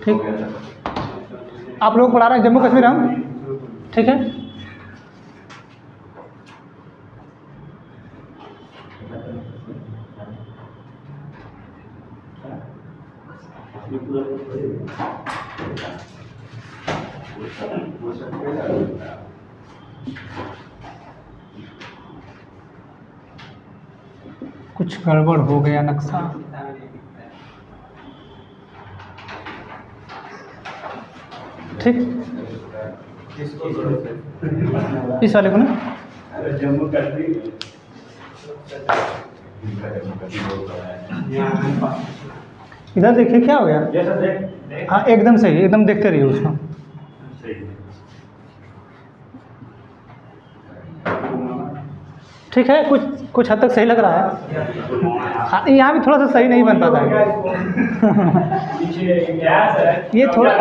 ठीक, आप लोग पढ़ा रहे हैं जम्मू कश्मीर हम, ठीक है। कुछ गड़बड़ हो गया नक्शा, ठीक, इस वाले को ना जम्मू कश्मीर इधर देखिए क्या हो गया। हाँ एकदम सही, एकदम देखते रहिए उसको। ठीक है, कुछ हद तक सही लग रहा है। हाँ यहाँ भी थोड़ा सा सही नहीं बन पाता है। ये थोड़ा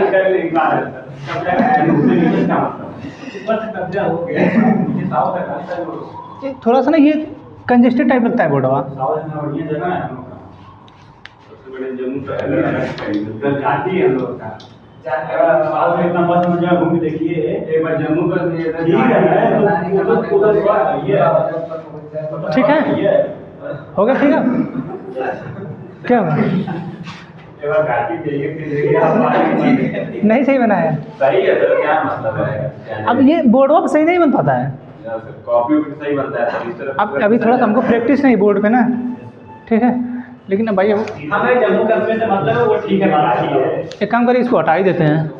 थोड़ा सा ना ये कंजेस्टेड टाइप लगता है बोर्डवा। घूम देखिए एक बार जम्मू का ठीक है, हो गया, ठीक है, क्या हुआ? नहीं सही बना है, सही है सर, क्या मतलब है? अब ये बोर्डवा पे सही नहीं बन पाता है। कॉपी पे सही बनता है सर, इस तरह अब अभी थोड़ा सा हमको प्रैक्टिस नहीं बोर्ड पे ना, ठीक है। लेकिन अब भाई हमें जम्मू कश्मीर से मतलब है वो ठीक है, बाकी है। एक काम करिए, इसको हटा ही देते हैं।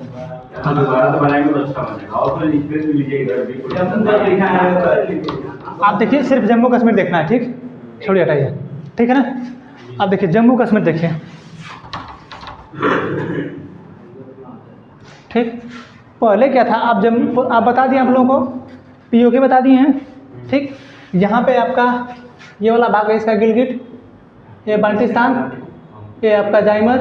दोबारा तो बनाएंगे तो अच्छा बनेगा। और फिर स्पेस भी लीजिए इधर भी, जम्मू लिखा है। आप देखिए, सिर्फ जम्मू कश्मीर देखना है, ठीक, छोड़िए हटाइए, ठीक है ना। अब देखिए जम्मू कश्मीर देखिए, ठीक। पहले क्या था, आप बता दिए, आप लोगों को पीओके बता दिए हैं, ठीक। यहाँ पे आपका ये वाला भाग है इसका गिलगिट, ये बाल्टिस्तान, ये आपका जाइमर।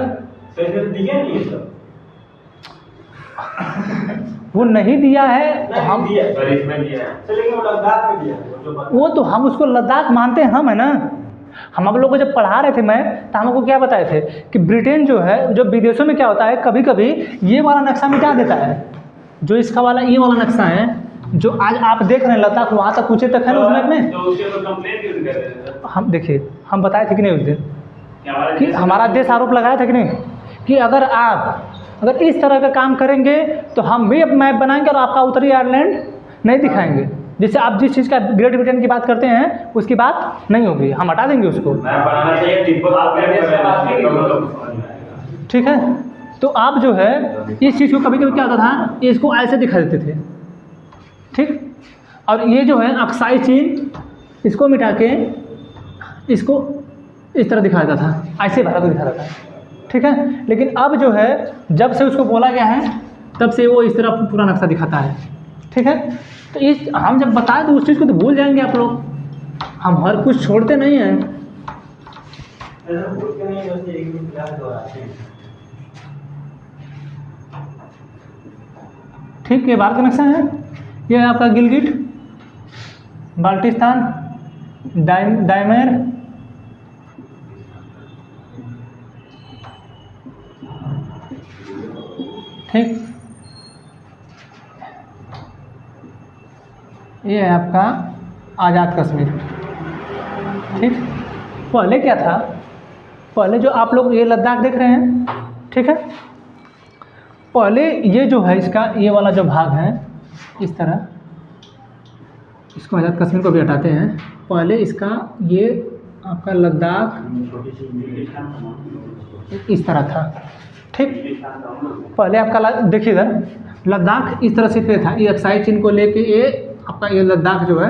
वो नहीं दिया है तो हम दिया लेकिन वो लद्दाख में दिया, वो तो हम उसको लद्दाख मानते हैं, हम है ना। हम आप लोगों को जब पढ़ा रहे थे मैं, तो हमको क्या बताए थे कि ब्रिटेन जो है, जो विदेशों में क्या होता है, कभी कभी ये वाला नक्शा मिटा देता है। जो इसका वाला ये वाला नक्शा है, जो आज आप देख रहे हैं लद्दाख वहाँ तक ऊँचे तक है ना उस मैप में। तो उसके ऊपर कंप्लेंट क्यों नहीं कर रहे थे? हम देखिए, हम बताए थे कि नहीं उस दिन कि हमारा देश आरोप लगाया था कि नहीं, कि अगर इस तरह का काम करेंगे तो हम भी अब मैप बनाएंगे और आपका उत्तरी आयरलैंड नहीं दिखाएंगे। जैसे आप जिस चीज़ का ग्रेट ब्रिटेन की बात करते हैं, उसकी बात नहीं होगी, हम हटा देंगे उसको, मैं बनाना चाहिए, ठीक है। तो आप जो है इस चीज़ को कभी कभी क्या होता था, इसको ऐसे दिखा देते थे, ठीक। और ये जो है अक्साई चीन, इसको मिटा के इसको इस तरह दिखा देता था, ऐसे भारत को दिखा देता था, ठीक है। लेकिन अब जो है, जब से उसको बोला गया है, तब से वो इस तरह पूरा नक्शा दिखाता है, ठीक है। तो इस हम जब बताएं तो उस चीज़ को तो भूल जाएंगे आप लोग, हम हर कुछ छोड़ते नहीं हैं। ठीक, ये भारत का नक्शा है, ये है आपका गिलगिट, बाल्टिस्तान, दाइमेर, ठीक। ये है आपका आज़ाद कश्मीर, ठीक। पहले क्या था, पहले जो आप लोग ये लद्दाख देख रहे हैं, ठीक है, पहले ये जो है इसका ये वाला जो भाग है, इस तरह इसको आज़ाद कश्मीर को भी हटाते हैं। पहले इसका ये आपका लद्दाख इस तरह था, ठीक। पहले आपका देखिए इधर लद्दाख इस तरह से पे था, ये अक्साई चीन को लेके ये आपका ये लद्दाख जो है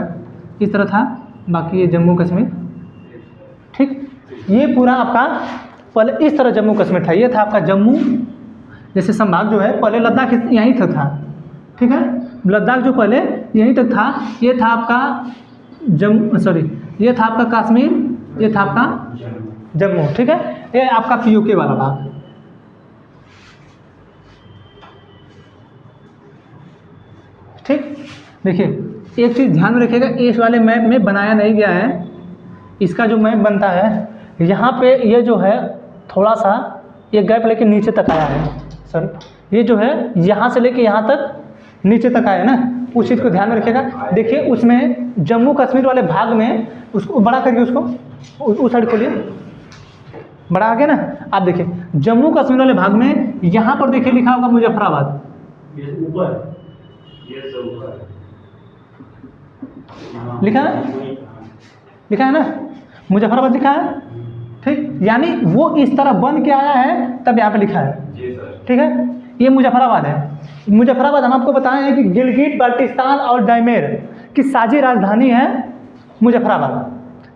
इस तरह था, बाकी ये जम्मू कश्मीर, ठीक। ये पूरा आपका पहले इस तरह जम्मू कश्मीर था, ये था आपका जम्मू जैसे संभाग जो है, पहले लद्दाख यहीं तक था, ठीक है। लद्दाख जो पहले यहीं तक था, ये था आपका ये था आपका कश्मीर, ये था आपका जम्मू, ठीक है। ये आपका पीओके वाला भाग, ठीक। देखिए एक चीज़ ध्यान में रखिएगा, इस वाले मैप में बनाया नहीं गया है, इसका जो मैप बनता है यहाँ पे ये जो है थोड़ा सा ये गैप लेके नीचे तक आया है, सॉरी, ये जो है यहाँ से लेके यहाँ तक नीचे तक आया ना, उस चीज़ को ध्यान में रखिएगा। देखिए उसमें जम्मू कश्मीर वाले भाग में उसको बड़ा करके उसको उस साइड खोलिए, बड़ा आ गया ना। आप देखिए जम्मू कश्मीर वाले भाग में यहाँ पर देखिए लिखा होगा मुजफ्फराबाद, ये ऊपर, ये सब ऊपर लिखा है, लिखा है ना, मुजफ्फराबाद लिखा है, ठीक। यानी वो इस तरह बन के आया है तब यहाँ पे लिखा है, जी सर। ठीक है। ये मुजफ्फराबाद है। मुजफ्फराबाद हम आपको बताए हैं कि गिलगिट बाल्टिस्तान और डैमेर की साझी राजधानी है मुजफ्फराबाद,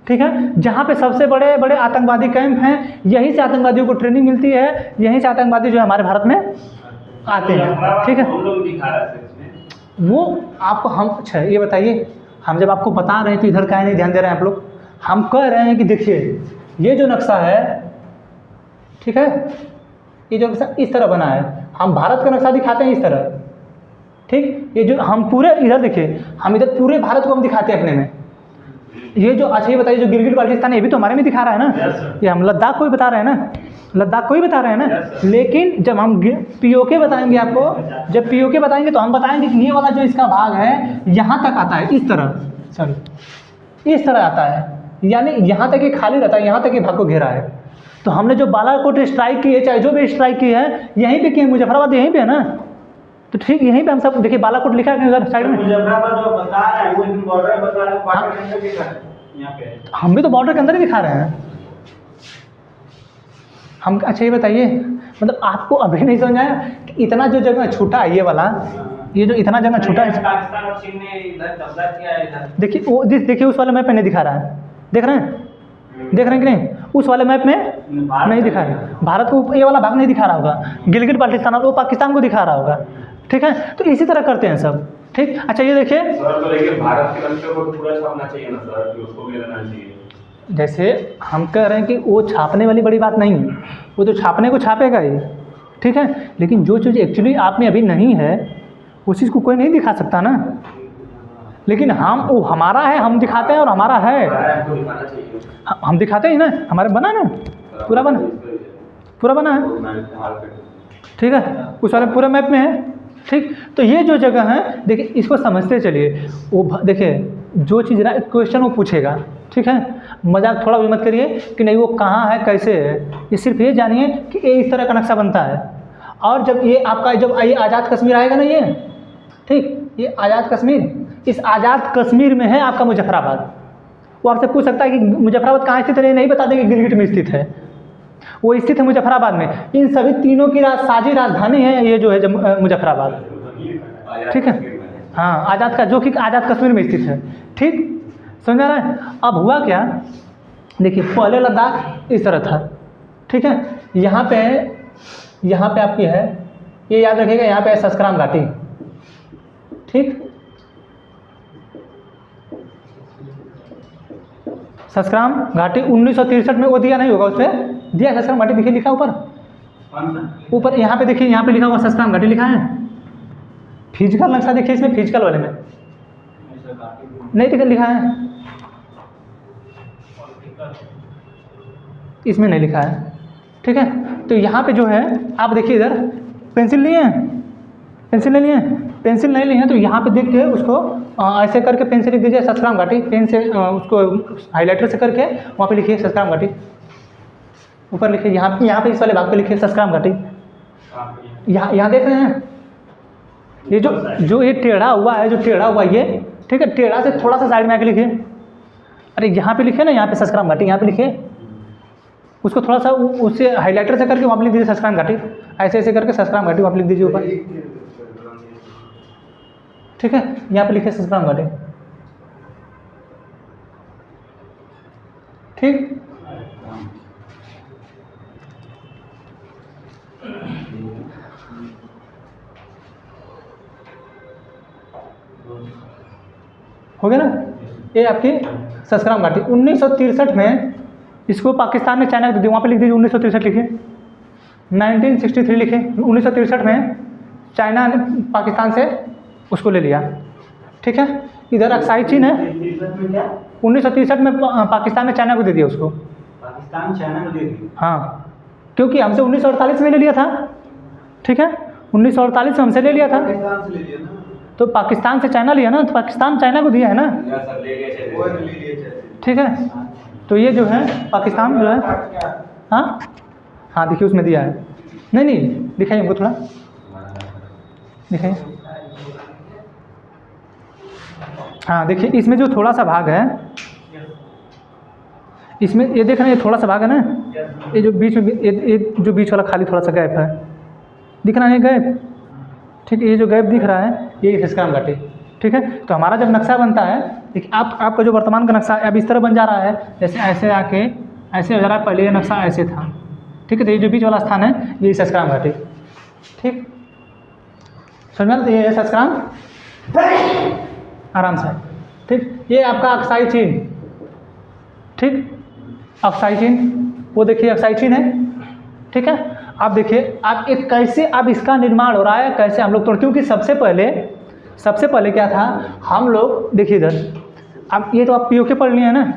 ठीक है। जहाँ पे सबसे बड़े बड़े आतंकवादी कैंप हैं, यहीं से आतंकवादियों को ट्रेनिंग मिलती है, यहीं से आतंकवादी जो है हमारे भारत में आते हैं, ठीक है। हम लोग दिखा रहा है इसमें। वो आपको हम, अच्छा ये बताइए, हम जब आपको बता रहे हैं तो इधर काहे नहीं ध्यान दे रहे हैं आप लोग। हम कह रहे हैं कि देखिए ये जो नक्शा है, ठीक है, ये जो नक्शा इस तरह बना है, हम भारत का नक्शा दिखाते हैं इस तरह, ठीक। ये जो हम पूरे इधर देखिए, हम इधर पूरे भारत को हम दिखाते हैं अपने में। ये जो, अच्छा ये बताइए जो गिलगिट बाल्टिस्तान ये भी तो हमारे में दिखा रहा है ना, ये हम लद्दाख को ही बता रहे हैं ना, लद्दाख को ही बता रहे हैं ना। लेकिन जब हम पीओके बताएंगे आपको, जब पीओके बताएंगे तो हम बताएंगे कि ये वाला जो इसका भाग है यहाँ तक आता है, इस तरह, सॉरी इस तरह आता है, यानी यहाँ तक ये खाली रहता है, यहाँ तक ये भाग को घेरा है। तो हमने जो बालाकोट स्ट्राइक की है, चाहे जो भी स्ट्राइक की है, यहीं पे की है, मुजफ्फराबाद यहीं पे है ना, तो ठीक यहीं पे हम सब देखिए बालाकोट लिखा है उधर साइड में। मुजफ्फराबाद जो बता रहा है वो एक बॉर्डर बता रहा है, बॉर्डर के अंदर दिखा है यहाँ पे। हम भी तो बॉर्डर के अंदर ही दिखा रहे हैं हम। अच्छा ये बताइए, मतलब आपको अभी नहीं समझ आया कि इतना जो जगह छूटा है ये वाला, ये जो इतना जगह छूटा है, पाकिस्तान और चीन ने इधर कब्जा किया है इधर। देखिए वो देखिए उस वाले मैप में नहीं दिखा रहा है, देख रहे हैं, देख रहे हैं कि नहीं, उस वाले मैप में नहीं दिखा रहा है। भारत को ये वाला भाग नहीं दिखा रहा होगा, गिलगिट बाल्टिस्तान और वो पाकिस्तान को दिखा रहा होगा, ठीक है। तो इसी तरह करते हैं सब, ठीक। अच्छा ये देखिए सर, तो लेकिन भारत के नक्शे को पूरा छापना चाहिए ना सर, कि उसको भी लेना चाहिए। जैसे हम कह रहे हैं कि वो छापने वाली बड़ी बात नहीं है, वो तो छापने को छापेगा ही, ठीक है। लेकिन जो चीज़ एक्चुअली आप में अभी नहीं है उस चीज़ को कोई नहीं दिखा सकता ना। लेकिन हम, वो हमारा है, हम दिखाते हैं और हमारा है, हमको दिखाना चाहिए। हम दिखाते हैं ना, हमारे बना ना, पूरा बना, पूरा बना है, ठीक है। उस वाले पूरे मैप में है, ठीक। तो ये जो जगह है देखिए, इसको समझते चलिए। वो देखिए जो चीज़ क्वेश्चन वो पूछेगा, ठीक है, मजाक थोड़ा भी मत करिए कि नहीं वो कहाँ है कैसे है। ये सिर्फ ये जानिए कि ये इस तरह का नक्शा बनता है। और जब ये आपका, जब ये आज़ाद कश्मीर आएगा ना, ये ठीक, ये आज़ाद कश्मीर, इस आज़ाद कश्मीर में है आपका मुजफ्फराबाद। वो आपसे पूछ सकता है कि मुजफ्फराबाद कहाँ स्थित है, ये नहीं बता देंगे गिलगिट में स्थित है, वो स्थित है मुजफ्फराबाद में। इन सभी तीनों की साझी राजधानी है ये जो है मुजफ्फराबाद, ठीक है। हाँ, आज़ाद का, जो कि आज़ाद कश्मीर में स्थित है, ठीक, समझ आ रहा है। अब हुआ क्या, देखिए पहले लद्दाख इस तरह था, ठीक है। यहाँ पे आपकी है, ये याद रखिएगा, यहाँ पे है सस्कराम घाटी, ठीक, सस्कराम घाटी 1963 में वो दिया नहीं होगा, उस पर दिया सस्कराम घाटी, देखिए लिखा ऊपर यहाँ पे देखिए, यहाँ पे लिखा हुआ सस्कराम घाटी लिखा है। फिजिकल नक्शा देखिए इसमें, फिजिकल वाले में नहीं देखिए लिखा है, इसमें नहीं लिखा है, ठीक है। तो यहाँ पे जो है आप देखिए, इधर पेंसिल लिए हैं, पेंसिल नहीं लिए हैं, पेंसिल नहीं लिए हैं, तो यहाँ पे देख के उसको ऐसे करके पेन से लिख दीजिए सस्कराम घाटी, पेन से उसको हाइलाइटर से करके वहाँ पे लिखिए सस्कराम घाटी, ऊपर लिखिए, यहाँ पे इस वाले भाग पे लिखिए सस्कराम घाटी। यहाँ देख रहे हैं, ये जो ये टेढ़ा हुआ है, जो टेढ़ा हुआ ये, ठीक है, टेढ़ा से थोड़ा सा साइड में आके लिखिए। अरे यहाँ पे लिखिए ना, यहाँ पे सस्कराम घाटी, यहाँ पे लिखिए, उसको थोड़ा सा उससे हाइलाइटर से करके वहाँ पे लिख दीजिए सस्कराम घाटी, ऐसे ऐसे करके सस्कराम घाटी वहाँ पे लिख दीजिए ऊपर, ठीक है। यहाँ पे लिखिए सस्कराम घाटी, ठीक। हो गया ना, ये आपकी सस्कराम घाटी। 1963 में इसको पाकिस्तान ने चाइना को दे दी, वहाँ पे लिख दीजिए 1963 लिखिए, 1963 लिखिए। 1963 में चाइना ने पाकिस्तान से उसको ले लिया, ठीक है। इधर अक्साई चीन है, 1963 में पाकिस्तान ने चाइना को दे दिया उसको, पाकिस्तान चाइना को दे दी, हाँ, क्योंकि हमसे 1948 में ले लिया था, ठीक है, 1948 में हमसे ले लिया था। पाकिस्तान से ले लिया ना। तो पाकिस्तान से चाइना लिया ना, तो पाकिस्तान चाइना को दिया है ना, ना सर ले लिए चले वो ले लिए चले। ठीक है। तो ये जो है पाकिस्तान जो है, हाँ हाँ देखिए उसमें दिया है। नहीं नहीं दिखाइए हमको थोड़ा, दिखाइए। हाँ देखिए इसमें जो थोड़ा सा भाग है, इसमें ये देख रहे हैं, ये थोड़ा सा भाग है ना, ये जो बीच में ये जो बीच वाला खाली थोड़ा सा गैप है, दिख रहा है गैप, ठीक है। ये जो गैप दिख रहा है ये हिस्काम घाटी, ठीक है। तो हमारा जब नक्शा बनता है, देखिए आपका जो वर्तमान का नक्शा अब इस तरह बन जा रहा है, जैसे ऐसे आके ऐसे हो जा रहा है, पहले ये नक्शा ऐसे था, ठीक है। तो ये जो बीच वाला स्थान है ये हिस्काम घाटी, ठीक, समझ में? ये हिस्काम आराम से, ठीक। ये आपका अक्साई चीन, ठीक, अक्साई चीन, वो देखिए अक्साई चीन है, ठीक है। आप देखिए आप एक कैसे अब इसका निर्माण हो रहा है, कैसे हम लोग तोड़, क्योंकि सबसे पहले क्या था, हम लोग देखिए इधर, अब ये तो आप पीओके पढ़ लिए हैं ना,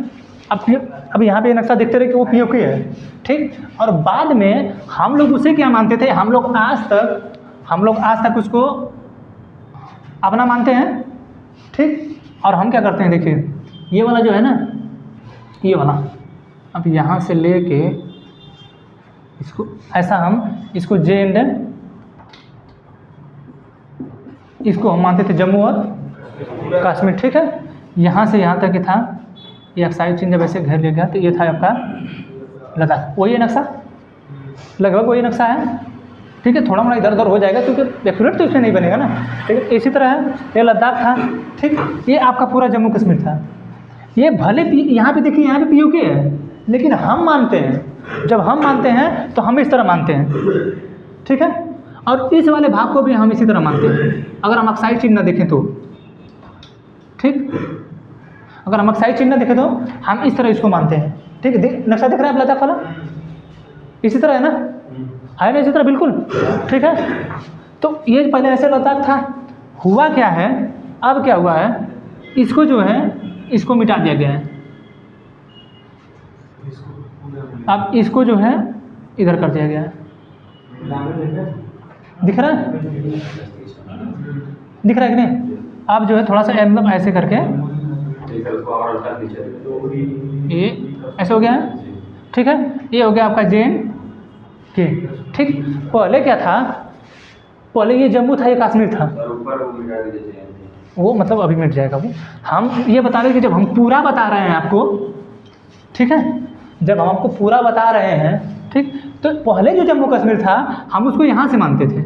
अब यहाँ पे ये नक्शा देखते रहे कि वो पीओके है, ठीक। और बाद में हम लोग उसे क्या मानते थे, हम लोग आज तक उसको अपना मानते हैं, ठीक। और हम क्या करते हैं, देखिए ये वाला जो है ना, ये वाला अब यहाँ से लेके इसको ऐसा, हम इसको जे एंड इसको हम मानते थे जम्मू और कश्मीर, ठीक है। यहाँ से यहाँ तक ही था, ये अक्साई चीन जब ऐसे घेर लिया गया तो ये था आपका लद्दाख, वही नक्शा, लगभग वही नक्शा है, ठीक है। थोड़ा मोड़ा इधर उधर हो जाएगा क्योंकि एक्यूरेट तो इसमें नहीं बनेगा ना, ठीक है। इसी तरह है, ये लद्दाख था, ठीक। ये आपका पूरा जम्मू कश्मीर था। ये भले यहाँ पे देखिए, यहाँ पे पीओके है, लेकिन हम मानते हैं, जब हम मानते हैं तो हम इस तरह मानते हैं, ठीक है। और इस वाले भाग को भी हम इसी तरह मानते हैं, अगर हम अक्साई चिन्ह न देखें तो, ठीक। अगर हम अक्साई चिन्ह देखें तो हम इस तरह इसको मानते हैं, ठीक है। नक्शा दिख रहा है लद्दाख वाला, इसी तरह है ना, है ना, इसी तरह बिल्कुल, ठीक है। तो ये पहले ऐसे लद्दाख था, हुआ क्या है, अब क्या हुआ है, इसको जो है इसको मिटा दिया गया है, अब इसको जो है इधर कर दिया गया है, दिख रहा है कि नहीं। अब जो है थोड़ा सा मतलब ऐसे करके ये ऐसे हो गया है, ठीक है। ये हो गया आपका JNK, ठीक। पहले क्या था, पहले ये जम्मू था, ये कश्मीर था, वो मतलब अभी मिट जाएगा वो। हम ये बता रहे हैं कि जब हम पूरा बता रहे हैं आपको, ठीक है, जब हम आपको पूरा बता रहे हैं, ठीक, तो पहले जो जम्मू कश्मीर था हम उसको यहाँ से मानते थे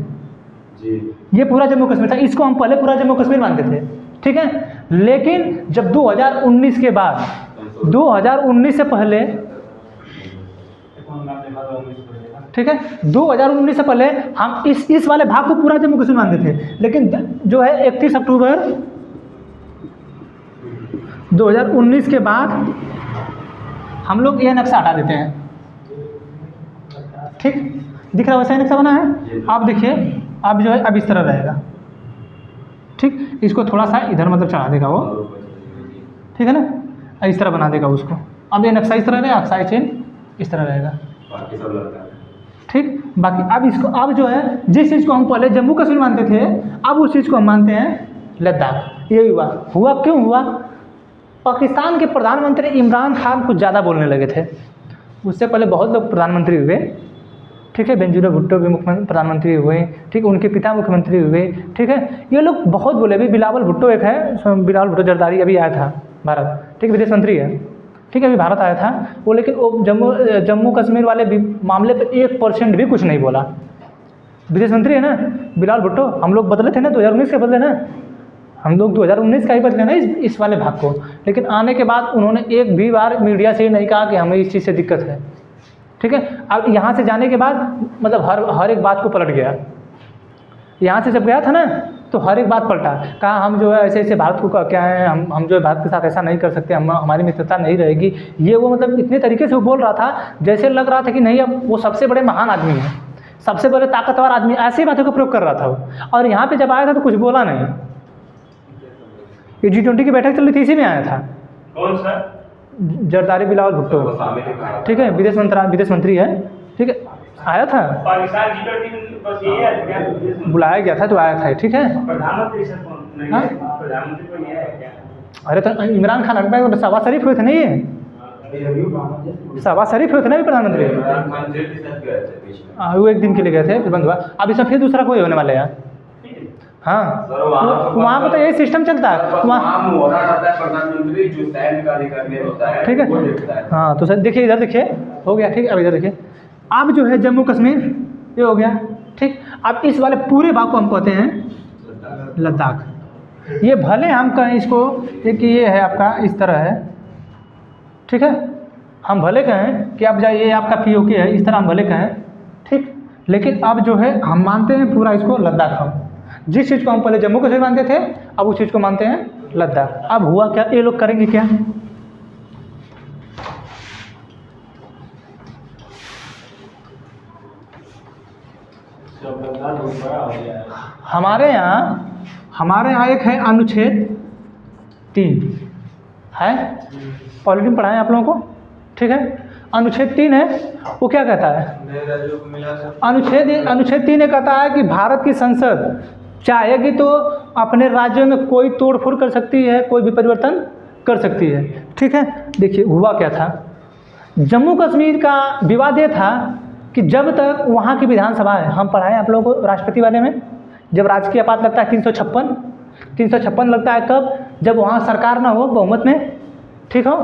जी, ये पूरा जम्मू कश्मीर था, इसको हम पहले पूरा जम्मू कश्मीर मानते थे, ठीक है। लेकिन जब 2019 के बाद, 2019 से पहले, ठीक है, 2019 से पहले हम इस वाले भाग को पूरा जम्मू कश्मीर मानते थे, लेकिन जो है 31 अक्टूबर 2019 के बाद हम लोग ये नक्शा हटा देते हैं, ठीक। दिख रहा है वैसा ही नक्शा बना है। आप देखिए अब जो है अब इस तरह रहेगा, ठीक। इसको थोड़ा सा इधर मतलब चढ़ा देगा वो, ठीक है ना, इस तरह बना देगा उसको। अब ये नक्शा इस तरह रहेगा, अक्साई चीन इस तरह रहेगा, ठीक। बाकी अब इसको, अब जो है जिस चीज़ को हम पहले जम्मू कश्मीर मानते थे, अब उस चीज़ को हम मानते हैं लद्दाख। ये हुआ क्यों हुआ, पाकिस्तान के प्रधानमंत्री इमरान खान कुछ ज़्यादा बोलने लगे थे। उससे पहले बहुत लोग प्रधानमंत्री हुए, ठीक है, बेंजीरो भुट्टो भी प्रधानमंत्री हुए, ठीक, उनके पिता मुख्यमंत्री हुए, ठीक है। ये लोग बहुत बोले, अभी बिलावल भुट्टो एक है, बिलावल भुट्टो जरदारी अभी आया था भारत, ठीक, विदेश मंत्री है, ठीक है, अभी भारत आया था वो, लेकिन वो जम्मू कश्मीर वाले मामले पे 1% भी कुछ नहीं बोला। विदेश मंत्री है ना बिलावल भुट्टो, हम लोग बदले थे ना 2019 के बदले ना, हम लोग 2019 का ही बदले ना इस वाले भाग को। लेकिन आने के बाद उन्होंने एक भी बार मीडिया से नहीं कहा कि हमें इस चीज़ से दिक्कत है, ठीक है। अब यहाँ से जाने के बाद मतलब हर एक बात को पलट गया। यहाँ से जब गया था ना तो हर एक बात पलटा, कहा हम जो है ऐसे ऐसे भारत को क्या है, हम जो है भारत के साथ ऐसा नहीं कर सकते, हमारी मित्रता नहीं रहेगी, ये वो मतलब इतने तरीके से वो बोल रहा था जैसे लग रहा था कि नहीं अब वो सबसे बड़े महान आदमी है, सबसे बड़े ताकतवर आदमी, ऐसी बातों का प्रयोग कर रहा था वो। और यहाँ पे जब आया था तो कुछ बोला नहीं। ये G20 की बैठक चल रही थी, इसी में आया था। कौन सा? जरदारी बिलावल भुट्टो, ठीक है, विदेश मंत्री है, ठीक है, आया था, पाकिस्तान G20 बस यही है क्या? बुलाया गया था तो आया था, ठीक है। प्रधानमंत्री से कौन नहीं हाँ? है? प्रधानमंत्री को ये है क्या? अरे तो इमरान खान अकबर तो शहबाज शरीफ हुए थे ना, ये शहबाज शरीफ हुए थे ना ये प्रधानमंत्री। इमरान खान जेल के साथ गए थे बीच में। वो एक दिन के लिए गए थे, फिर बंद हुआ। अब इसमें फिर दूसरा कोई होने वाला है यार। हाँ, सर वहाँ पर तो यही सिस्टम चलता है वहाँ। वहाँ मोहरा रहता है प्रधानमंत्री, जो सैन्य का अधिकारी होता है ठीक है, वो देखता है। हाँ तो सर देखिए इधर देखिए, हो गया ठीक। अब इधर देखिए, अब जो है जम्मू कश्मीर ये हो गया ठीक। अब इस वाले पूरे भाग को हम कहते हैं लद्दाख। ये भले हम कहें इसको कि ये है आपका इस तरह है, ठीक है, हम भले कहें कि अब जाइए आपका POK है, इस तरह हम भले कहें ठीक, लेकिन अब जो है हम मानते हैं पूरा इसको लद्दाख। हम जिस चीज़ को हम पहले जम्मू कश्मीर मानते थे, अब उस चीज़ को मानते हैं लद्दाख। अब हुआ क्या, ये लोग करेंगे क्या, हमारे यहाँ एक है अनुच्छेद 3 है, पॉलिटी में पढ़ाएं आप लोगों को, ठीक है। अनुच्छेद 3 है, वो क्या कहता है, अनुच्छेद 3 ये कहता है कि भारत की संसद चाहेगी तो अपने राज्य में कोई तोड़फोड़ कर सकती है, कोई भी परिवर्तन कर सकती है, ठीक है। देखिए हुआ क्या था, जम्मू कश्मीर का विवाद ये था कि जब तक वहाँ की विधानसभा है, हम पढ़ाएं आप लोगों को राष्ट्रपति वाले में, जब राजकीय आपात लगता है 356 लगता है कब, जब वहाँ सरकार ना हो बहुमत में, ठीक हो,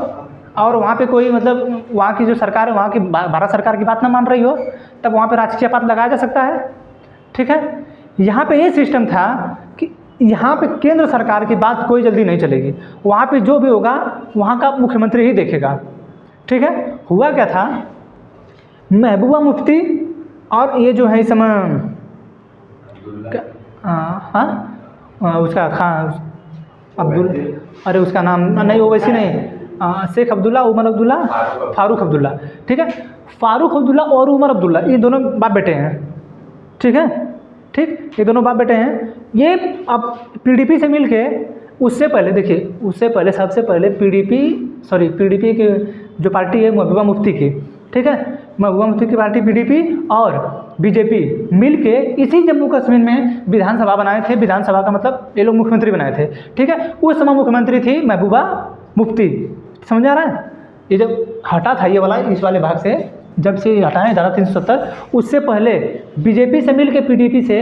और वहाँ पे कोई मतलब वहाँ की जो सरकार है, वहाँ की भारत सरकार की बात ना मान रही हो, तब वहाँ पे राजकीय आपात लगाया जा सकता है, ठीक है। यहाँ पे ये सिस्टम था कि यहाँ पे केंद्र सरकार की बात कोई जल्दी नहीं चलेगी, वहाँ पे जो भी होगा वहाँ का मुख्यमंत्री ही देखेगा, ठीक है। हुआ क्या था, महबूबा मुफ्ती और ये जो है इस समय उसका खान अब्दुल, अरे उसका नाम नहीं, वो वैसी नहीं, शेख अब्दुल्ला, उमर अब्दुल्ला, फारूक अब्दुल्ला, ठीक है। फारूक अब्दुल्ला और उमर अब्दुल्ला ये दोनों बाप बेटे हैं, ठीक है, ठीक, ये दोनों बाप बेटे हैं। ये अब PDP से मिल के, उससे पहले देखिए, उससे पहले सबसे पहले PDP की जो पार्टी है महबूबा मुफ्ती की, ठीक है, महबूबा मुफ्ती की पार्टी PDP और BJP मिल के इसी जम्मू कश्मीर में विधानसभा बनाए थे। विधानसभा का मतलब ये लोग मुख्यमंत्री बनाए थे, ठीक है। उस समय मुख्यमंत्री थी महबूबा मुफ्ती, समझ आ रहा है। ये जब हटा था ये वाला, इस वाले भाग से जब से हटाएं धारा 370, उससे पहले BJP से मिल के PDP से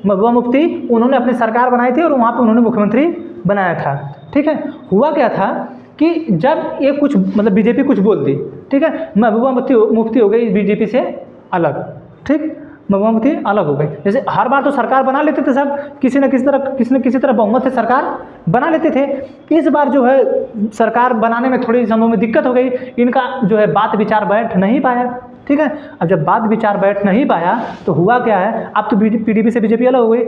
महबूबा मुफ्ती उन्होंने अपनी सरकार बनाई थी और वहाँ पर उन्होंने मुख्यमंत्री बनाया था, ठीक है। हुआ क्या था कि जब ये कुछ मतलब BJP कुछ बोल दी, ठीक है, महबूबा मुफ्ती हो गई BJP से अलग, ठीक, महबूबा मुफ्ती अलग हो गई। जैसे हर बार तो सरकार बना लेते थे सब, किसी न किसी तरह बहुमत से सरकार बना लेते थे। इस बार जो है सरकार बनाने में थोड़ी समय में दिक्कत हो गई, इनका जो है बात विचार बैठ नहीं पाया, ठीक है। अब जब बात विचार बैठ नहीं पाया तो हुआ क्या है, अब तो PDP से BJP अलग हो गई।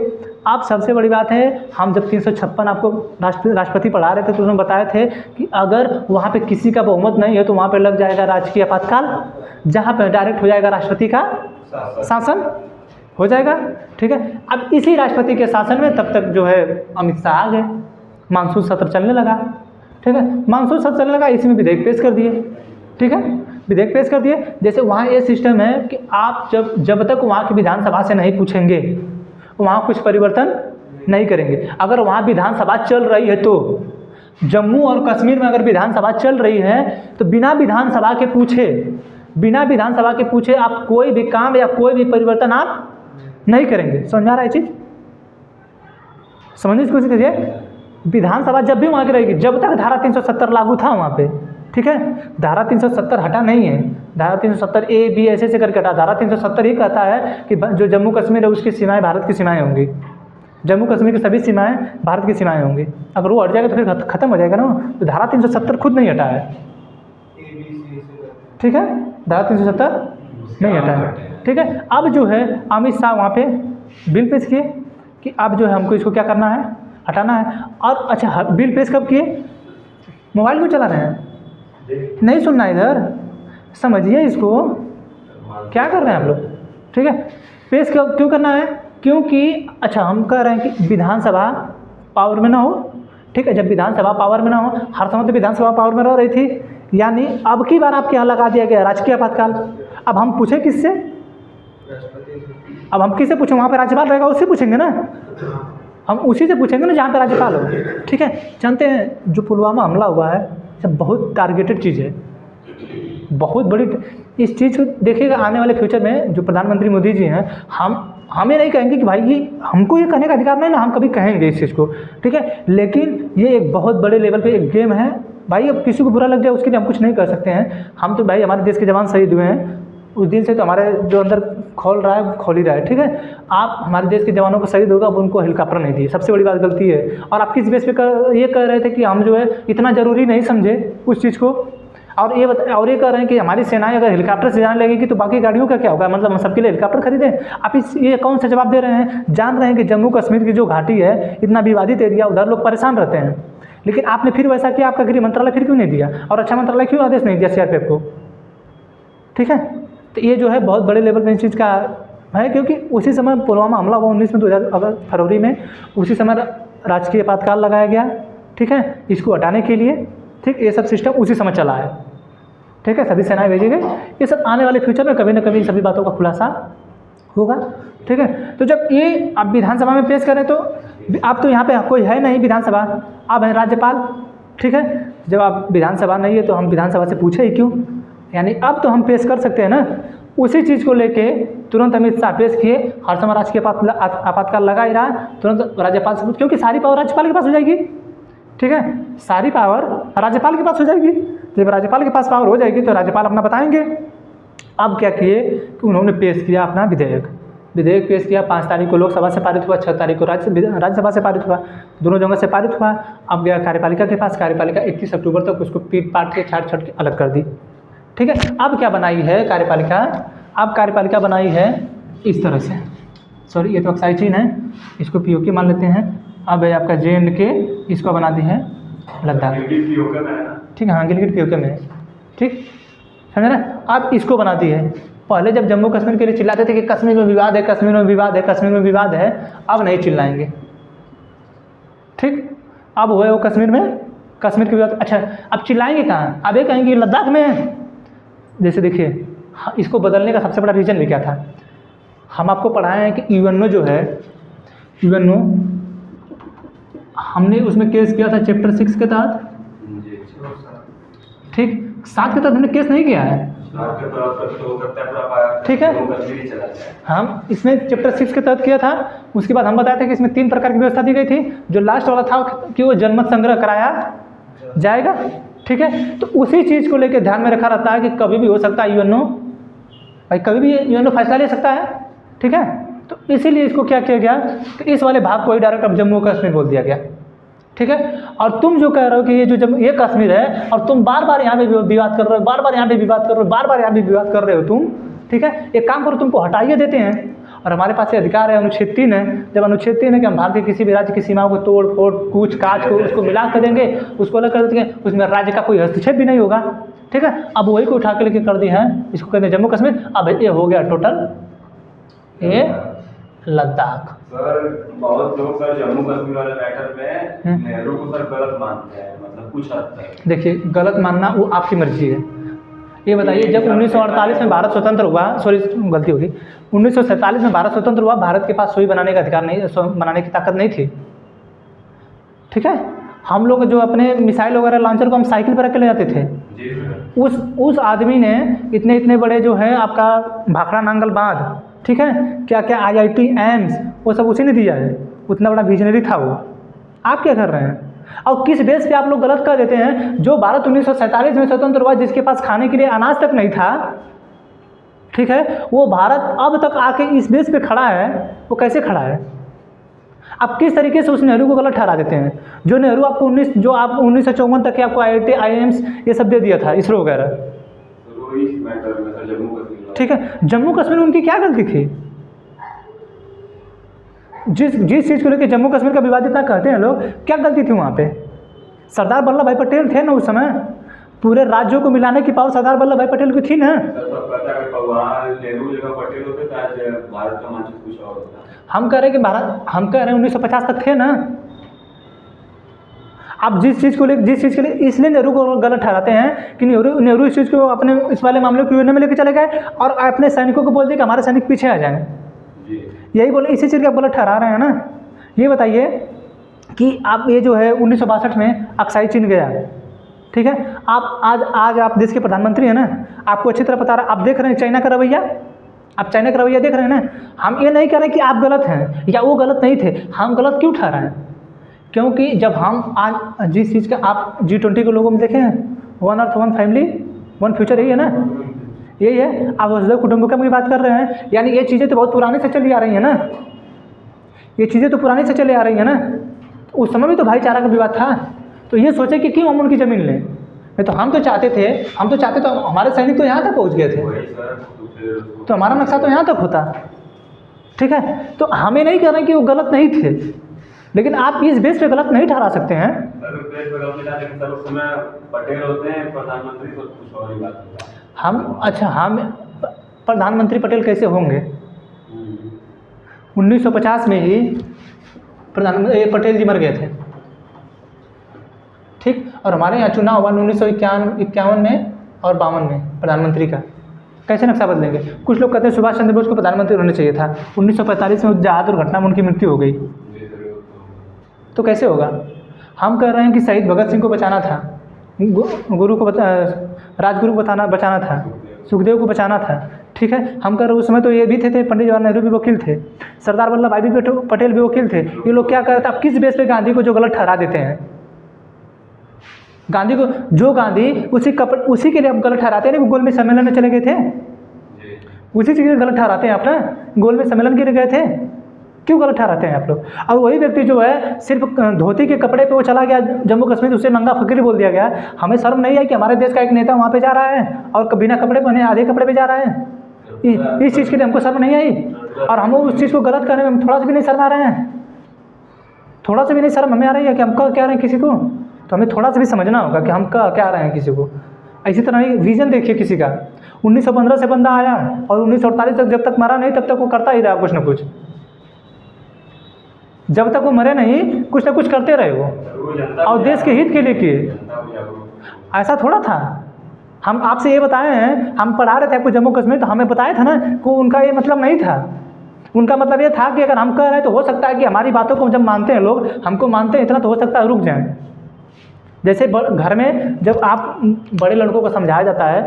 अब सबसे बड़ी बात है, हम जब 356 आपको राष्ट्रपति पढ़ा रहे थे तो उसमें बताए थे कि अगर वहाँ पे किसी का बहुमत नहीं है तो वहाँ पे लग जाएगा राजकीय आपातकाल, जहाँ पे डायरेक्ट हो जाएगा राष्ट्रपति का शासन हो जाएगा, ठीक है। अब इसी राष्ट्रपति के शासन में तब तक जो है अमित शाह आ गए, मानसून सत्र चलने लगा, ठीक है, मानसून सत्र चलने लगा, इसमें विधेयक पेश कर दिए, ठीक है, विधेयक पेश कर दिए। जैसे वहाँ ये सिस्टम है कि आप जब तक वहाँ की विधानसभा से नहीं पूछेंगे वहाँ कुछ परिवर्तन नहीं करेंगे। अगर वहाँ विधानसभा चल रही है तो जम्मू और कश्मीर में अगर विधानसभा चल रही है तो बिना विधानसभा के पूछे आप कोई भी काम या कोई भी परिवर्तन आप नहीं करेंगे। समझ में आ रहा है चीज़, समझने की कोशिश करिए। विधानसभा जब भी वहाँ की रहेगी, जब तक धारा 370 लागू था वहाँ पे, ठीक है, धारा 370 हटा नहीं है, धारा 370 A B ऐसे करके हटा। धारा 370 ही कहता है कि जो जम्मू कश्मीर है उसकी सीमाएं भारत की सीमाएं होंगी, जम्मू कश्मीर की सभी सीमाएं भारत की सीमाएं होंगी। अगर वो हट जाएगा तो फिर खत्म हो जाएगा ना। तो धारा 370 खुद नहीं हटा है, ठीक है, धारा 370 नहीं हटा है, ठीक है। अब जो है अमित शाह वहाँ पे बिल पेश किए कि अब जो है हमको इसको क्या करना है, हटाना है। और अच्छा, बिल पेश कब किए, मोबाइल क्यों चला रहे हैं, नहीं सुनना इधर, समझिए इसको, क्या कर रहे हैं आप लोग, ठीक है। पेश क्यों करना है, क्योंकि अच्छा हम कह रहे हैं कि विधानसभा पावर में ना हो, ठीक है। जब विधानसभा पावर में ना हो, हर समय तो विधानसभा पावर में रह रही थी, यानी अब की बार आपके यहाँ लगा दिया गया राजकीय आपातकाल। अब हम पूछे किससे, अब हम किससे पूछें, वहाँ पे राज्यपाल रहेगा उससे पूछेंगे ना, हम उसी से पूछेंगे ना जहाँ पे राज्यपाल हो। ठीक है, जानते हैं जो पुलवामा हमला हुआ है सब बहुत टारगेटेड चीज़ है, बहुत बड़ी। इस चीज़ को देखिएगा आने वाले फ्यूचर में जो प्रधानमंत्री मोदी जी हैं, हमें नहीं कहेंगे कि भाई ये हमको ये कहने का अधिकार नहीं ना, हम कभी कहेंगे इस चीज़ को, ठीक है, लेकिन ये एक बहुत बड़े लेवल पे एक गेम है भाई। अब किसी को बुरा लग जाए उसके लिए हम कुछ नहीं कर सकते हैं। हम तो भाई हमारे देश के जवान शहीद हुए हैं, उस दिन से तो हमारे जो अंदर खोल रहा है खोल ही रहा है। ठीक है, आप हमारे देश के जवानों को शहीद होगा, अब उनको हेलीकॉप्टर नहीं दिए, सबसे बड़ी बात गलती है। और आप किस बेस पे ये कह रहे थे कि हम जो है इतना ज़रूरी नहीं समझे उस चीज़ को, और ये कह रहे हैं कि हमारी सेनाएं अगर हेलीकॉप्टर से जाने लगेगी तो बाकी गाड़ियों का क्या होगा, मतलब हम सबके लिए हेलीकॉप्टर खरीदें। आप ये कौन सा जवाब दे रहे हैं? जान रहे हैं कि जम्मू कश्मीर की जो घाटी है इतना विवादित एरिया, उधर लोग परेशान रहते हैं, लेकिन आपने फिर वैसा किया, आपका गृह मंत्रालय फिर क्यों नहीं दिया, और रक्षा मंत्रालय क्यों आदेश नहीं दिया सीआरपीएफ को? ठीक है, तो ये जो है बहुत बड़े लेवल पर इस चीज़ का है, क्योंकि उसी समय पुलवामा हमला हुआ 19 में 2000 फरवरी में, उसी समय राजकीय आपातकाल लगाया गया। ठीक है, इसको हटाने के लिए, ठीक, ये सब सिस्टम उसी समय चला है। ठीक है, सभी सेनाएं भेजी गई, ये सब आने वाले फ्यूचर में कभी ना कभी सभी बातों का खुलासा होगा। ठीक है, तो जब ये आप विधानसभा में पेश करें तो आप तो यहाँ पे कोई है नहीं विधानसभा, आप हैं राज्यपाल। ठीक है, जब आप विधानसभा नहीं है तो हम विधानसभा से पूछे ही क्यों? यानी अब तो हम पेश कर सकते हैं ना, उसी चीज़ को लेके तुरंत अमित शाह पेश किए, हर समय राजकीय आपातकाल लगा ही रहा, तुरंत राज्यपाल से, क्योंकि सारी पावर राज्यपाल के पास हो जाएगी। ठीक है, सारी पावर राज्यपाल के पास हो जाएगी। जब राज्यपाल के पास पावर हो जाएगी तो राज्यपाल अपना बताएंगे। अब क्या किए कि उन्होंने पेश किया अपना विधेयक पेश किया। 5 तारीख को लोकसभा से पारित हुआ, 6 तारीख को राज्यसभा से पारित हुआ, दोनों जगह से पारित हुआ। अब गया कार्यपालिका के पास, कार्यपालिका 31 अक्टूबर तक उसको पीट पाट के छाट के अलग कर दी। ठीक है, अब क्या बनाई है कार्यपालिका? अब कार्यपालिका बनाई है इस तरह से, सॉरी ये तो अक्साई चीन है, इसको पीओके मान लेते हैं। अब है आपका JNK, इसको बना दी है लद्दाख। ठीक है, हाँ गिलगित पीओके में है। ठीक, समझ रहे? अब इसको बना दी है। पहले जब जम्मू कश्मीर के लिए चिल्लाते थे कि कश्मीर में विवाद है, कश्मीर में विवाद है, कश्मीर में विवाद है, अब नहीं चिल्लाएंगे। ठीक, अब हुए वो कश्मीर के विवाद। अच्छा, अब चिल्लाएंगे कहाँ? अब ये कहेंगे लद्दाख में है। जैसे देखिए, इसको बदलने का सबसे बड़ा रीज़न भी क्या था? हम आपको पढ़ाए हैं कि यूएनओ जो है, यूएनओ हमने उसमें केस किया था चैप्टर 6 के तहत। ठीक, 7 के तहत हमने केस नहीं किया है। ठीक है, हम इसमें चैप्टर 6 के तहत किया था। उसके बाद हम बताए थे कि इसमें 3 प्रकार की व्यवस्था दी गई थी। जो लास्ट वाला था कि वो जनमत संग्रह कराया जाएगा। ठीक है, तो उसी चीज़ को लेकर ध्यान में रखा रहता है कि कभी भी हो सकता है यूएनओ, भाई कभी भी यूएनओ फैसला ले सकता है। ठीक है, तो इसीलिए इसको क्या किया गया कि इस वाले भाग को ही डायरेक्ट अब जम्मू कश्मीर बोल दिया गया। ठीक है, और तुम जो कह रहे हो कि ये कश्मीर है, और तुम बार बार यहाँ पे विवाद कर रहे हो, बार बार यहाँ पे विवाद कर रहे हो, बार बार यहाँ पे विवाद कर रहे हो तुम। ठीक है, एक काम करो, तुमको हटाइए देते हैं, और हमारे पास ये अधिकार है, अनुच्छेद 3 है। जब अनुच्छेद 3 है कि हम भारत के किसी भी राज्य की सीमाओं को तोड़ फोड़ कूच काच को उसको मिला कर देंगे, उसको अलग कर देंगे, उसमें राज्य का कोई हस्तक्षेप भी नहीं होगा। ठीक है, अब वही को उठा के लेके कर दी है, इसको कहते हैं जम्मू कश्मीर। अब ये हो गया टोटल ये लद्दाख। सर बहुत लोग सर जम्मू कश्मीर वाले मैटर में नेहरू को सर गलत मानते हैं, मतलब कुछ हद तक। देखिए, गलत मानना वो आपकी मर्जी है। ये बताइए, जब 1948 में भारत स्वतंत्र हुआ, सॉरी गलती होगी, 1947 में भारत स्वतंत्र हुआ, भारत के पास सुई बनाने का अधिकार नहीं, बनाने की ताकत नहीं थी। ठीक है, हम लोग जो अपने मिसाइल वगैरह लॉन्चर को हम साइकिल पर रख के ले जाते थे। उस आदमी ने इतने बड़े जो है आपका भाखड़ा नांगल बांध, ठीक है, क्या क्या IIT एम्स, वो सब उसी ने दिया है। उतना बड़ा विजनरी था वो। आप क्या कर रहे हैं? और किस बेस पे आप लोग गलत कर देते हैं? जो भारत 1947 में स्वतंत्र हुआ, जिसके पास खाने के लिए अनाज तक नहीं था, ठीक है, वो भारत अब तक आके इस बेस पे खड़ा है, वो कैसे खड़ा है? आप किस तरीके से उस नेहरू को गलत ठहरा देते हैं? जो नेहरू आपको 1954 तक के आपको IIT IIMs ये सब दे दिया था, इसरो वगैरह। ठीक है, जम्मू कश्मीर में उनकी क्या गलती थी? जिस चीज़ को लेकर जम्मू कश्मीर का विवाद इतना कहते हैं लोग, क्या गलती थी वहाँ पे? सरदार वल्लभ भाई पटेल थे ना उस समय, पूरे राज्यों को मिलाने की पावर सरदार वल्लभ भाई पटेल की थी ना। हम कह रहे हैं कि 1950 तक थे ना। आप जिस चीज़ के लिए इसलिए नेहरू को गलत ठहराते हैं कि नेहरू इस चीज़ को अपने इस वाले मामले को यूएन में लेकर चले गए और अपने सैनिकों को बोल दिए कि हमारे सैनिक पीछे आ जाएं। यही बोले, इसी चीज़ का गलत ठहरा रहे हैं ना। ये बताइए कि आप ये जो है 1962 में अक्साई चीन गया, ठीक है। आप आज आप देश के प्रधानमंत्री हैं ना, आपको अच्छी तरह पता रहा, आप देख रहे हैं चाइना का रवैया, आप चाइना का रवैया देख रहे हैं ना। हम ये नहीं कह रहे कि आप गलत हैं या वो गलत नहीं थे, हम गलत क्यों ठहराएं? क्योंकि जब हम आज जिस चीज़ का आप G20 के लोगों में देखें, one earth one family one future, यही है ना, यही है। आप वसुधैव कुटुंबकम की बात कर रहे हैं, यानी ये चीज़ें तो बहुत पुराने से चली आ रही हैं ना, ये चीज़ें तो पुराने से चली आ रही हैं ना। उस समय भी तो भाईचारा का विवाद था, तो ये सोचे कि क्यों हम उनकी ज़मीन लें। नहीं तो हम तो चाहते तो हमारे सैनिक तो यहाँ तक पहुँच गए थे, तो हमारा नक्शा तो यहाँ तक होता, ठीक है। तो हमें नहीं कह रहे कि वो गलत नहीं थे, लेकिन आप इस बेस पे गलत नहीं ठहरा सकते हैं। पटेल होते हैं प्रधानमंत्री, तो कुछ और ही बात है। हम प्रधानमंत्री पटेल कैसे होंगे? 1950 में ही प्रधानमंत्री पटेल जी मर गए थे, ठीक। और हमारे यहाँ चुनाव हुआ 1951 में और 52 में प्रधानमंत्री का। कैसे नक्शा बदलेंगे? कुछ लोग कहते हैं सुभाष चंद्र बोस को प्रधानमंत्री होना चाहिए था, 1945 में जहाज दुर्घटना में उनकी मृत्यु हो गई, तो कैसे होगा? हम कह रहे हैं कि शहीद भगत सिंह को बचाना था, राजगुरु को बचाना था, सुखदेव को बचाना था, ठीक है। हम कह रहे उस समय तो ये भी थे पंडित जवाहरलाल नेहरू भी वकील थे, सरदार वल्लभ भाई पटेल भी वकील थे। ये लोग क्या कर रहे थे? आप किस बेस पे गांधी को जो गलत ठहरा देते हैं? गांधी को उसी के लिए आप गलत ठहराते हैं ना। वो गोलमेज सम्मेलन में चले गए थे, उसी चीज़ के गलत ठहराते हैं आप ना। गोलमेज सम्मेलन के लिए गए थे, क्यों गलत ठहराते हैं आप लोग? और वही व्यक्ति जो है सिर्फ धोती के कपड़े पे वो चला गया जम्मू कश्मीर, उसे नंगा फकीर बोल दिया गया। हमें शर्म नहीं है कि हमारे देश का एक नेता वहाँ पे जा रहा है और बिना कपड़े पहने आधे कपड़े पे जा रहा है? इस चीज़ के लिए हमको शर्म नहीं आई, और हम उस चीज़ को गलत करने में थोड़ा सा भी नहीं शर्म आ रहे हैं, थोड़ा सा भी नहीं शर्म हमें आ रही है कि हम कह रहे हैं किसी को। तो हमें थोड़ा सा भी समझना होगा कि हम क्या रहे हैं किसी को। इसी तरह ही विजन देखिए किसी का, 1915 से बंदा आया और 1948 तक जब तक मरा नहीं तब तक वो करता ही रहा कुछ ना कुछ, जब तक वो मरे नहीं कुछ ना कुछ करते रहे वो, और देश के हित के लिए किए। ऐसा थोड़ा था। हम आपसे ये बताए हैं, हम पढ़ा रहे थे आपको जम्मू कश्मीर, तो हमें बताया था ना कि उनका ये मतलब नहीं था। उनका मतलब ये था कि अगर हम कह रहे हैं तो हो सकता है कि हमारी बातों को जब मानते हैं लोग, हमको मानते हैं इतना, तो हो सकता है रुक जाएं। जैसे घर में जब आप बड़े लड़कों को समझाया जाता है,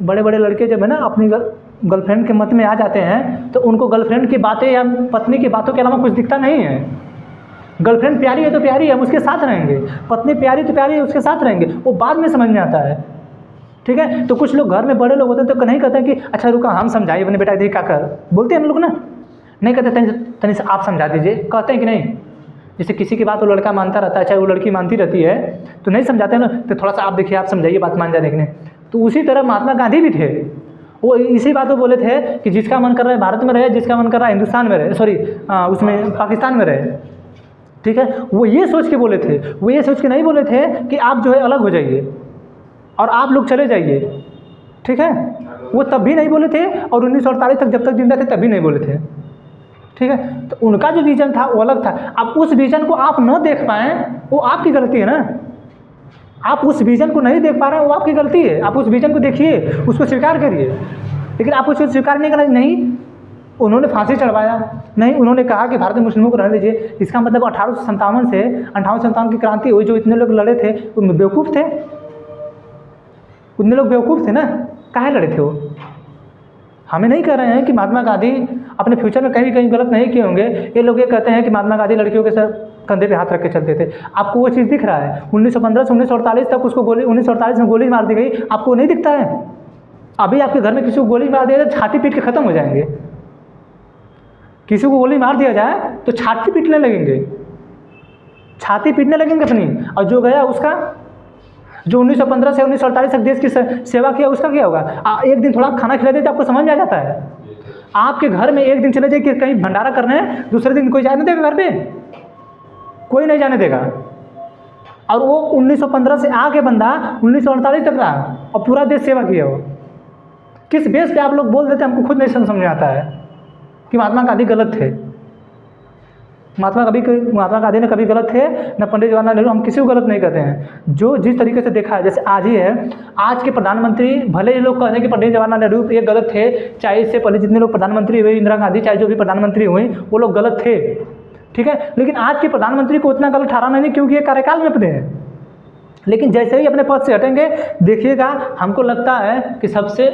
बड़े लड़के जब है ना अपनी गर्लफ्रेंड के मत में आ जाते हैं, तो उनको गर्लफ्रेंड की बातें या पत्नी की बातों के अलावा कुछ दिखता नहीं है। गर्लफ्रेंड प्यारी है तो प्यारी है, हम उसके साथ रहेंगे, पत्नी प्यारी तो प्यारी है, उसके साथ रहेंगे, वो बाद में समझ में आता है, ठीक है। तो कुछ लोग घर में बड़े लोग होते हैं तो नहीं कहते कि अच्छा रुका हम समझाइए अपने बेटा, देखिए क्या कर, बोलते हैं हम लोग ना, नहीं कहते तनी से आप समझा दीजिए, कहते हैं कि नहीं। जैसे किसी की बात वो लड़का मानता रहता है, चाहे वो लड़की मानती रहती है, तो नहीं समझाते ना, तो थोड़ा सा आप देखिए, आप समझाइए, बात मान जाने के लिए। तो उसी तरह महात्मा गांधी भी थे, वो इसी बात को बोले थे कि जिसका मन कर रहा है भारत में रहे, जिसका मन कर रहा है हिंदुस्तान में रहे, सॉरी उसमें पाकिस्तान में रहे, ठीक है। वो ये सोच के बोले थे, वो ये सोच के नहीं बोले थे कि आप जो है अलग हो जाइए और आप लोग चले जाइए, ठीक है। वो तब भी नहीं बोले थे, और 1948 तक जब तक जिंदा थे तब भी नहीं बोले थे, ठीक है। तो उनका जो विजन था वो अलग था। अब उस विजन को आप न देख पाएँ वो आपकी गलती है ना। आप उस विजन को नहीं देख पा रहे हैं वो आपकी गलती है। आप उस विजन को देखिए, उसको स्वीकार करिए, लेकिन आप उसको स्वीकार नहीं करना। नहीं, उन्होंने फांसी चढ़वाया, नहीं उन्होंने कहा कि भारतीय मुस्लिमों को रहने दीजिए, इसका मतलब 1857 से 58 की क्रांति हुई, जो इतने लोग लड़े थे वो बेवकूफ़ थे, उतने लोग बेवकूफ़ थे ना, काहे लड़े थे वो। हमें नहीं कह रहे हैं कि महात्मा गांधी अपने फ्यूचर में कहीं गलत नहीं किए होंगे। ये लोग ये कहते हैं कि महात्मा गांधी लड़कियों के साथ कंधे पे हाथ रख के चलते थे। आपको वो चीज़ दिख रहा है? 1915 से 1948 तक उसको 1948 में गोली मार दी गई, आपको नहीं दिखता है? अभी आपके घर में किसी को गोली मार दिया जाए छाती पीट के ख़त्म हो जाएंगे। किसी को गोली मार दिया जाए तो छाती पीटने लगेंगे, छाती पीटने लगेंगे अपनी। और जो गया उसका, जो 1915 से 1948 तक देश की सेवा किया, उसका क्या होगा? एक दिन थोड़ा खाना खिला देते आपको समझ में आ जाता है। आपके घर में एक दिन चले जाए कि कहीं भंडारा करने, दूसरे दिन कोई जाने देगा घर पे? कोई नहीं जाने देगा। और वो 1915 से आके बंदा 1948 तक रहा और पूरा देश सेवा किया। वो किस बेस पे आप लोग बोल देते हैं, हमको खुद नहीं समझ में आता है कि महात्मा गांधी गलत थे। महात्मा गांधी ने कभी गलत थे, न पंडित जवाहरलाल नेहरू, हम किसी को गलत नहीं कहते हैं। जो जिस तरीके से देखा है, जैसे आज ही है, आज के प्रधानमंत्री, भले ही लोग कहते हैं कि पंडित जवाहरलाल नेहरू ये गलत थे, चाहे इससे पहले जितने लोग प्रधानमंत्री हुए, इंदिरा गांधी, चाहे जो भी प्रधानमंत्री हुए, वो लोग गलत थे, ठीक है, लेकिन आज के प्रधानमंत्री को उतना गलत ठहराना नहीं, क्योंकि ये कार्यकाल में अपने हैं। लेकिन जैसे ही अपने पद से हटेंगे, देखिएगा हमको लगता है कि सबसे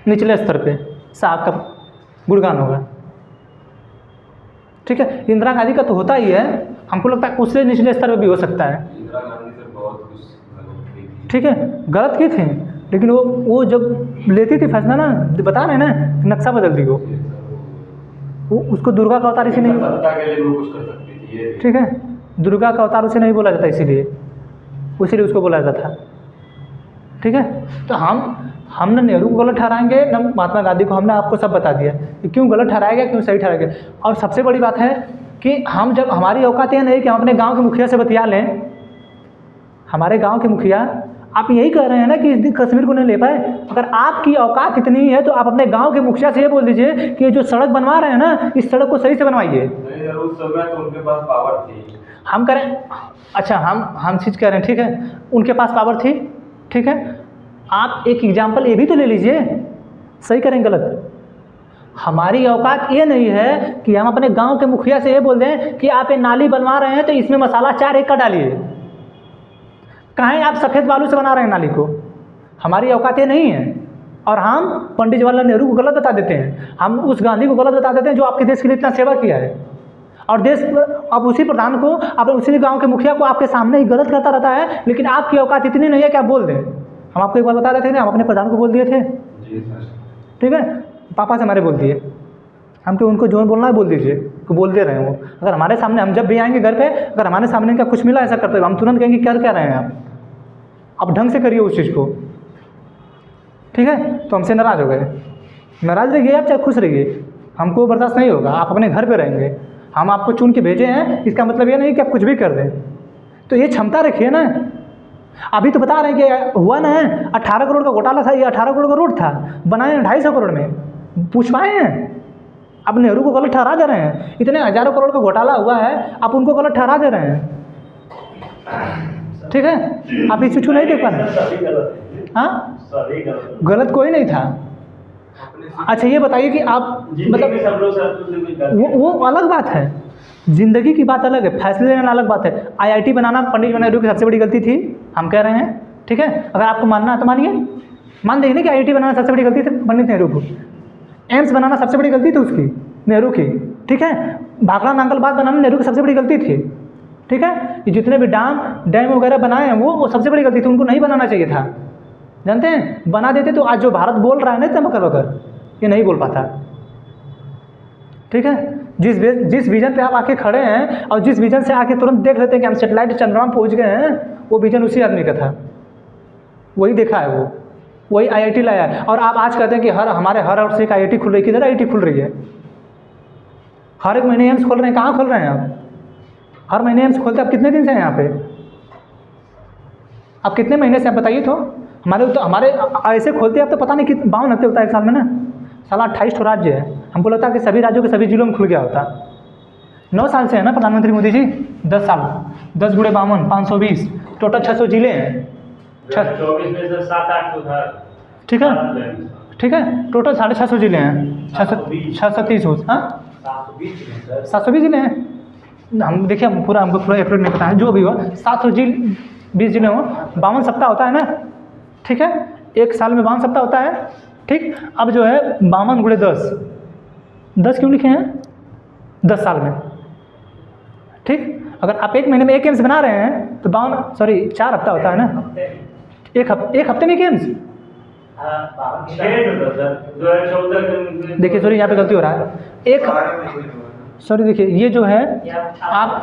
निचले स्तर पे साहब का गुणगान होगा, ठीक है। इंदिरा गांधी का तो होता ही है, हमको लगता है उससे निचले स्तर पे भी हो सकता है। इंदिरा गांधी से बहुत कुछ गलत की थी। ठीक है, गलत की थी, लेकिन वो जब लेती थी फैसला ना, बता रहे हैं ना, नक्शा बदल दी वो उसको दुर्गा का अवतार इसी नहीं, सत्ता के लिए वो कुछ कर सकती थी ये, ठीक है, दुर्गा का अवतार उसे नहीं बोला जाता, इसीलिए उसको बोला जाता था, ठीक है। तो हम न नेहरू को गलत ठहराएंगे, न महात्मा गांधी को, हमने आपको सब बता दिया कि क्यों गलत ठहराया गया, क्यों सही ठहराया गया। और सबसे बड़ी बात है कि हम जब, हमारी औकात यह नहीं कि हम अपने गांव के मुखिया से बतिया लें, हमारे गांव के मुखिया, आप यही कह रहे हैं ना कि इस दिन कश्मीर को नहीं ले पाए, अगर आपकी औकात इतनी है तो आप अपने गांव के मुखिया से ये बोल दीजिए कि जो सड़क बनवा रहे हैं ना, इस सड़क को सही से बनवाइए। नहीं, उस समय तो उनके पास पावर थी। हम करें, अच्छा हम चीज़ कह रहे हैं, ठीक है, उनके पास पावर थी, ठीक है। आप एक एग्जाम्पल ये भी तो ले लीजिए, सही करें गलत। हमारी औकात ये नहीं है कि हम अपने गांव के मुखिया से ये बोल दें कि आप ये नाली बनवा रहे हैं तो इसमें मसाला 4 एक का डालिए, कहें आप सफ़ेद बालू से बना रहे हैं नाली को, हमारी औकात ये नहीं है। और हम पंडित जवाहरलाल नेहरू को गलत बता देते हैं, हम उस गांधी को गलत बता देते हैं जो आपके देश के लिए इतना सेवा किया है, और देश अब उसी प्रधान को, अब उसी गांव के मुखिया को आपके सामने ही गलत करता रहता है, लेकिन आपकी औकात इतनी नहीं है कि आप बोल दें। हम आपको एक बार बता देते थे, हम अपने प्रधान को बोल दिए थे, ठीक है, पापा से हमारे बोल दिए, हम तो उनको जो बोलना है बोल दीजिए, तो बोल दे रहे हैं वो। अगर हमारे सामने, हम जब भी आएंगे घर पे, अगर हमारे सामने इनका कुछ मिला ऐसा करते हुए, हम तुरंत कहेंगे क्या कह रहे हैं आप ढंग से करिए उस चीज़ को, ठीक है। तो हमसे नाराज़ हो गए, नाराज़ रहिए आप, चाहे खुश रहिए, हमको बर्दाश्त नहीं होगा, आप अपने घर पे रहेंगे, हम आपको चुन के भेजे हैं, इसका मतलब ये नहीं कि आप कुछ भी कर दें। तो ये क्षमता रखिए ना। अभी तो बता रहे हैं कि हुआ ना, 18 करोड़ का घोटाला था, ये 18 करोड़ का रोड था, बनाए 250 करोड़ में, पूछ पाए हैं? अब नेहरू को गलत ठहरा दे रहे हैं, इतने हज़ारों करोड़ का घोटाला हुआ है, आप उनको गलत ठहरा दे रहे हैं, ठीक है। आप इस नहीं देख पा रहे, हाँ, गलत कोई नहीं था। अच्छा ये बताइए कि आप, मतलब वो अलग बात है, ज़िंदगी की बात अलग है, फैसले लेना अलग बात है। IIT बनाना पंडित जवाहरलाल नेहरू की सबसे बड़ी गलती थी, हम कह रहे हैं, ठीक है। अगर आपको मानना है तो मानिए, मान देखिए ना कि IIT बनाना सबसे बड़ी गलती थी पंडित नेहरू को, एम्स बनाना सबसे बड़ी गलती थी उसकी, नेहरू की, ठीक है। भाखड़ा नांगलबाद बनाना नेहरू की सबसे बड़ी गलती थी, ठीक है। ये जितने भी डैम वगैरह बनाए हैं वो सबसे बड़ी गलती थी, उनको नहीं बनाना चाहिए था, जानते हैं। बना देते तो आज जो भारत बोल रहा है ना इतना मकर ये नहीं बोल पाता, ठीक है। जिस विजन पे आप आके खड़े हैं और जिस विजन से आके तुरंत देख लेते हैं कि हम सेटेलाइट चंद्रमा में पहुंच गए हैं, वो विजन उसी आदमी का था, वही देखा है वो, वही IIT लाया है। और आप आज कहते हैं कि हमारे हर वर्ष एक IIT खुल रही है, किधर IIT खुल रही है? हर एक महीने एम्स खोल रहे हैं, कहाँ खोल रहे हैं आप? हर महीने एम्स खोलते हैं, आप कितने दिन से हैं यहाँ पे? आप कितने महीने से, आप बताइए तो। हमारे ऐसे खोलते हैं आप तो पता नहीं कितने 52 हफ्ते होता है एक साल में ना, साला 28 राज्य है, हमको लगता है कि सभी राज्यों के सभी जिलों में खुल गया होता। 9 साल से है ना प्रधानमंत्री मोदी जी, 10 साल, 10 गुणे 52, 520, टोटल 600 जिले हैं, 24 में से 7-8 उधर, ठीक है, ठीक है, टोटल 650 जिले हैं, 630, हाँ 720 जिले हैं। हम देखिए, हमको पूरा एक्यूरेट नहीं पता है, जो भी हो 720 जिले हों, 52 सप्ताह होता है ना, ठीक है, एक साल में 52 सप्ताह होता है, ठीक। अब जो है 52 गुणे 10 क्यों लिखे हैं? 10 साल में, ठीक। अगर आप एक महीने में एक एम्स बना रहे हैं तो 4 हफ्ता होता है ना, एक हफ्ते में एक एम्स। देखिए सॉरी, यहाँ पे गलती हो रहा है, सॉरी देखिए, ये जो है आप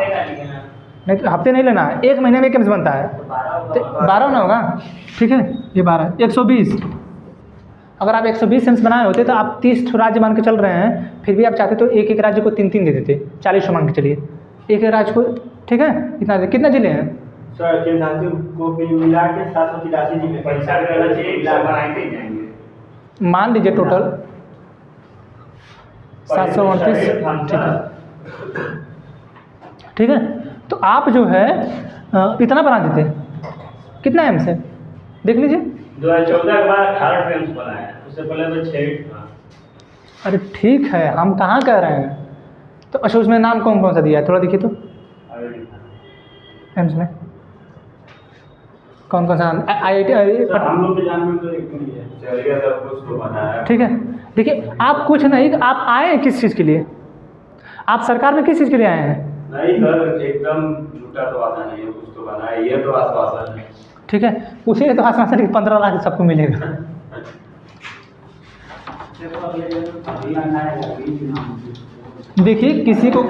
नहीं तो हफ्ते नहीं लेना है, एक महीने में एक एम्स बनता है, तो 12 ना होगा, ठीक है, ये 12, 120। अगर आप 120 एम्स बनाए होते तो आप 30 राज्य मान के चल रहे हैं, फिर भी आप चाहते तो एक एक राज्य को 3-3 दे देते, 40 मान के चलिए एक एक राज्य को, ठीक है। इतना कितने जिले हैं सर? को मिला के 783 जिले, मान लीजिए टोटल 729, ठीक है, ठीक है, तो आप जो है इतना बना देते, कितना एम से देख लीजिए। 2014 के बाद 18 फ्रेम्स बनाया है, उससे पहले तो 6 था। अरे ठीक है, हम कहाँ कह रहे हैं, तो अच्छा उसमें नाम कौन कौन सा दिया है, थोड़ा देखिए तो एम्स में कौन कौन सा नाम, IIT हम लोग के जान में तो एक ही है। चलिए सब कुछ तो बनाया। ठीक है, देखिए आप कुछ नहीं, आप आए हैं किस चीज़ के लिए, आप सरकार में किस चीज़ के लिए आए हैं? नहीं सर, एकदम झूठा तो आता नहीं है, कुछ तो बना है, ये तो आश्वासन है। ठीक है, उसी तो आश्वासन 15 लाख सबको मिलेगा। देखिए किसी को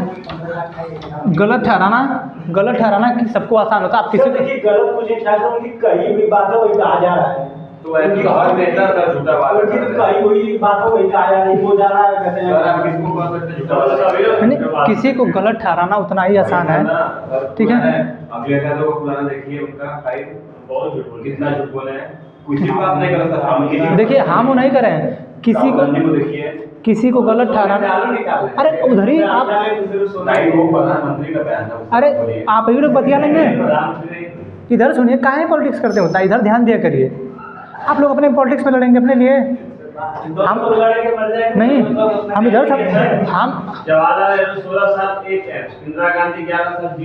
गलत ठहराना कि सबको आसान होता है, आप किसी को देखिए गलत कुछ नहीं था, उनकी कही हुई बात है वही कहा जा रहा है। तो ऐसी हर नेता सर झूठा वादा उनकी करता तो है। कही हुई बात है वही कहा जा रहा है, वो जा रहा है कहते सर आप हैं। किसको कह सकते हैं झूठा वादा? नहीं, किसी को गलत ठहराना उतना ही आसान है। ठीक है, अगले नेता को पुराना देखिए, उनका फाइल बहुत झूठ बोल कितना झूठ बोले हैं, कुछ भी बात नहीं कर सकता। हम किसी देखिए हम वो नहीं करें, किसी को देखिए, किसी को गलत ठहराना, अरे उधर ही आप, नहीं वो प्रधानमंत्री का बयान था। अरे आप ही लोग बतिया लेंगे, इधर सुनिए, काहे पॉलिटिक्स करते होता है, इधर ध्यान दिया करिए। आप लोग अपने पॉलिटिक्स में लड़ेंगे अपने लिए, हम नहीं, हम इधर सब हम जवाहरलाल नेहरू 16 साल एक है, इंदिरा गांधी 11 साल